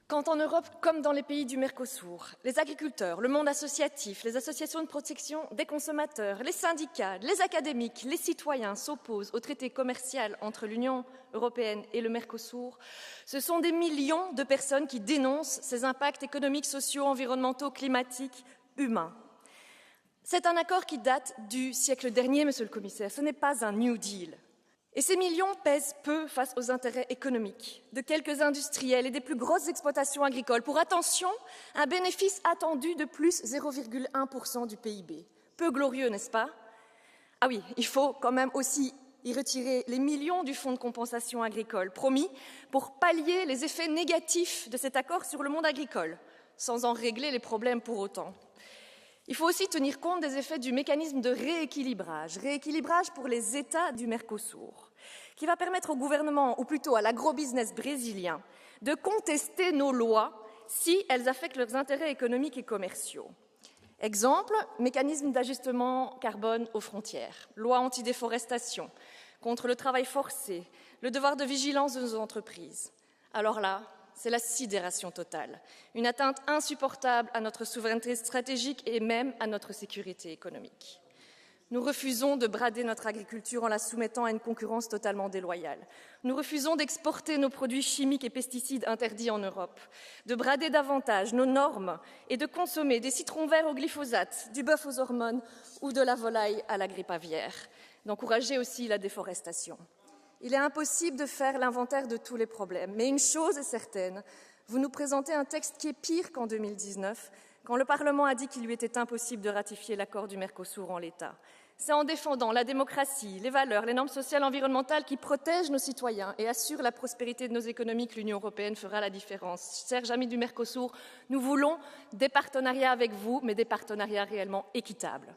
Quand en Europe, comme dans les pays du Mercosur, les agriculteurs, le monde associatif, les associations de protection des consommateurs, les syndicats, les académiques, les citoyens s'opposent au traité commercial entre l'Union européenne et le Mercosur, ce sont des millions de personnes qui dénoncent ces impacts économiques, sociaux, environnementaux, climatiques, humains. C'est un accord qui date du siècle dernier, Monsieur le Commissaire, ce n'est pas un New Deal. Et ces millions pèsent peu face aux intérêts économiques de quelques industriels et des plus grosses exploitations agricoles pour, attention, un bénéfice attendu de plus 0,1% du PIB. Peu glorieux, n'est-ce pas? Ah oui, il faut quand même aussi y retirer les millions du fonds de compensation agricole promis pour pallier les effets négatifs de cet accord sur le monde agricole, sans en régler les problèmes pour autant. Il faut aussi tenir compte des effets du mécanisme de rééquilibrage pour les États du Mercosur, qui va permettre au gouvernement, ou plutôt à l'agrobusiness brésilien, de contester nos lois si elles affectent leurs intérêts économiques et commerciaux. Exemple, mécanisme d'ajustement carbone aux frontières, loi antidéforestation, contre le travail forcé, le devoir de vigilance de nos entreprises. Alors là, c'est la sidération totale, une atteinte insupportable à notre souveraineté stratégique et même à notre sécurité économique. Nous refusons de brader notre agriculture en la soumettant à une concurrence totalement déloyale. Nous refusons d'exporter nos produits chimiques et pesticides interdits en Europe, de brader davantage nos normes et de consommer des citrons verts au glyphosate, du bœuf aux hormones ou de la volaille à la grippe aviaire, d'encourager aussi la déforestation. Il est impossible de faire l'inventaire de tous les problèmes, mais une chose est certaine, vous nous présentez un texte qui est pire qu'en 2019, quand le Parlement a dit qu'il lui était impossible de ratifier l'accord du Mercosur en l'état. C'est en défendant la démocratie, les valeurs, les normes sociales et environnementales qui protègent nos citoyens et assurent la prospérité de nos économies que l'Union européenne fera la différence. Chers amis du Mercosur, nous voulons des partenariats avec vous, mais des partenariats réellement équitables.